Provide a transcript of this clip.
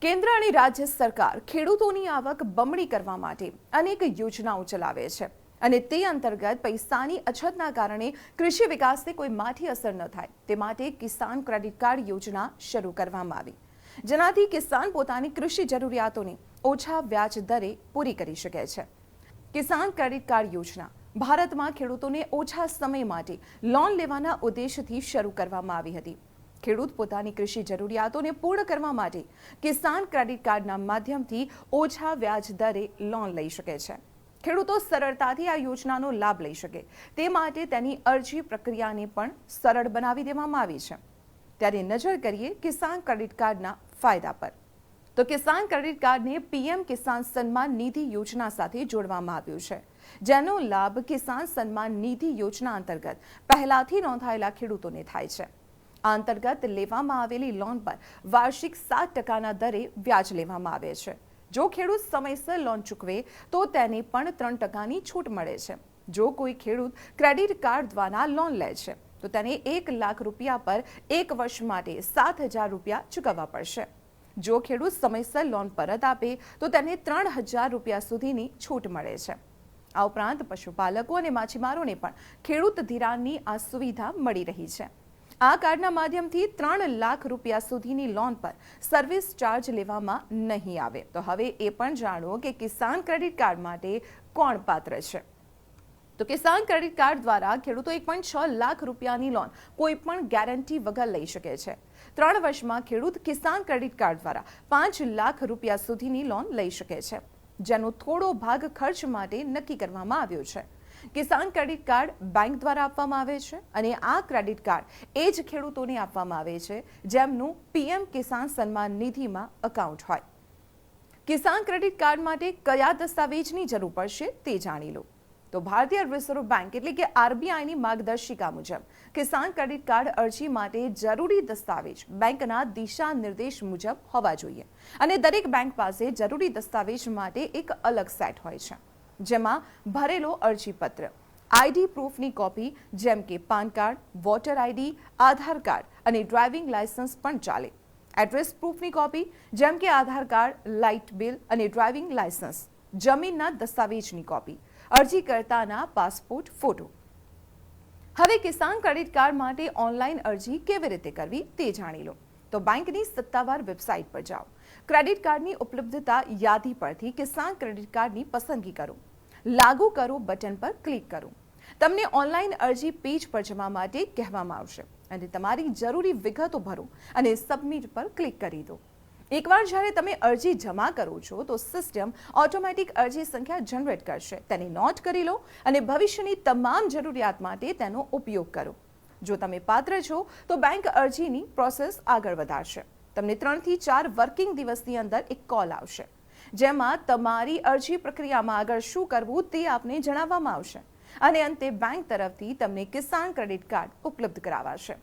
કેન્દ્ર અને રાજ્ય સરકાર ખેડૂતોની આવક બમણી કરવા માટે અનેક યોજનાઓ ચલાવે છે અને તે અંતર્ગત પૈસાની અછતના કારણે કૃષિ વિકાસને કોઈ માઠી અસર ન થાય તે માટે કિસાન ક્રેડિટ કાર્ડ યોજના શરૂ કરવામાં આવી, જેનાથી કિસાન પોતાની કૃષિ જરૂરિયાતોને ઓછા વ્યાજ દરે પૂરી કરી શકે છે। કિસાન ક્રેડિટ કાર્ડ યોજના ભારતમાં ખેડૂતોને ઓછા સમય માટે લોન લેવાના ઉદ્દેશથી શરૂ કરવામાં આવી હતી। ખેડૂત પોતાની કૃષિ જરૂરિયાતોને પૂર્ણ કરવા માટે કિસાન ક્રેડિટ કાર્ડના માધ્યમથી ઓછા વ્યાજ દરે લોન લઈ શકે છે। ખેડૂતો સરળતાથી આ યોજનાનો લાભ લઈ શકે તે માટે તેની અરજી પ્રક્રિયાને પણ સરળ બનાવી દેવામાં આવી છે। ત્યારે નજર કરીએ કિસાન ક્રેડિટ કાર્ડના ફાયદા પર। તો કિસાન ક્રેડિટ કાર્ડને પીએમ કિસાન સન્માન નિધિ યોજના સાથે જોડવામાં આવ્યું છે, જેનો લાભ કિસાન સન્માન નિધિ યોજના અંતર્ગત પહેલાથી નોંધાયેલા ખેડૂતોને થાય છે। આ અંતર્ગત લેવામાં આવેલી લોન પર વાર્ષિક 7% દરે વ્યાજ લેવામાં આવે છે। જો ખેડૂત સમયસર લોન ચૂકવે તો તેને પણ 3%ની છૂટ મળે છે। જો કોઈ ખેડૂત ક્રેડિટ કાર્ડ દ્વારા લોન લે છે તો તેને 1 લાખ રૂપિયા પર 1 વર્ષ માટે 7,000 રૂપિયા ચૂકવવા પડશે। જો ખેડૂત સમયસર લોન પરત આપે તો તેને 3,000 રૂપિયા સુધીની છૂટ મળે છે। આ ઉપરાંત પશુપાલકો અને માછીમારોને પણ ખેડૂત ધિરાણની આ સુવિધા મળી રહી છે। આ કાર્ડના માધ્યમથી 3 લાખ રૂપિયા સુધીની લોન પર સર્વિસ ચાર્જ લેવામાં નહીં આવે। તો હવે એ પણ જાણો કે કિસાન ક્રેડિટ કાર્ડ માટે કોણ પાત્ર છે। તો કિસાન ક્રેડિટ કાર્ડ દ્વારા ખેડૂતો 1.6 લાખ રૂપિયાની લોન કોઈ પણ ગેરંટી વગર લઈ શકે છે। 3 વર્ષમાં ખેડૂત કિસાન ક્રેડિટ કાર્ડ દ્વારા 5 લાખ રૂપિયા સુધીની લોન લઈ શકે છે, જેનો થોડો ભાગ ખર્ચ માટે નક્કી કરવામાં આવ્યો છે। કિસાન ક્રેડિટ કાર્ડ બેંક દ્વારા આપવામાં આવે છે અને આ ક્રેડિટ કાર્ડ એ જ ખેડૂતોને આપવામાં આવે છે જેમનું પીએમ કિસાન સન્માન નિધિમાં એકાઉન્ટ હોય। કિસાન ક્રેડિટ કાર્ડ માટે કયા દસ્તાવેજની જરૂર પડશે તે જાણી લો। તો ભારતીય રિઝર્વ બેંક એટલે કે આરબીઆઈની માર્ગદર્શિકા મુજબ કિસાન ક્રેડિટ કાર્ડ અરજી માટે જરૂરી દસ્તાવેજ બેંકના દિશા નિર્દેશ મુજબ હોવા જોઈએ અને દરેક બેંક પાસે જરૂરી દસ્તાવેજ માટે એક અલગ સેટ હોય છે, જેમાં ભરેલો અરજીપત્ર, આઈડી પ્રૂફની કોપી જેમ કે પાન કાર્ડ, વોટર આઈડી, આધાર કાર્ડ અને ડ્રાઇવિંગ લાયસન્સ પણ ચાલે, એડ્રેસ પ્રૂફની કોપી જેમ કે આધાર કાર્ડ, લાઇટ બિલ અને ડ્રાઇવિંગ લાયસન્સ, જમીનના દસ્તાવેજની કોપી, અરજીકર્તાના પાસપોર્ટ ફોટો। હવે કિસાન ક્રેડિટ કાર્ડ માટે ઓનલાઈન અરજી કેવી રીતે કરવી તે જાણી લો। તો બેંકની સત્તાવાર વેબસાઇટ પર જાઓ, ક્રેડિટ કાર્ડની ઉપલબ્ધતા યાદી પરથી કિસાન ક્રેડિટ કાર્ડની પસંદગી કરો, લાગુ કરો બટન પર ક્લિક કરો। તમને ઓનલાઈન અરજી પેજ પર જવા માટે કહેવામાં આવશે અને તમારી જરૂરી વિગતો ભરો અને સબમિટ પર ક્લિક કરી દો। એકવાર જ્યારે તમે અરજી જમા કરો છો તો સિસ્ટમ ઓટોમેટિક અરજી સંખ્યા જનરેટ કરશે, તેને નોટ કરી લો અને ભવિષ્યની તમામ જરૂરિયાત માટે તેનો ઉપયોગ કરો। જો તમે પાત્ર છો તો બેંક અરજીની પ્રોસેસ આગળ વધારશે। તમને 3 થી 4 વર્કિંગ દિવસની અંદર એક કોલ આવશે, જેમાં તમારી અરજી પ્રક્રિયામાં આગળ શું કરવું તે આપને જણાવવામાં આવશે અને અંતે બેંક તરફથી તમને કિસાન ક્રેડિટ કાર્ડ ઉપલબ્ધ કરાવાશે।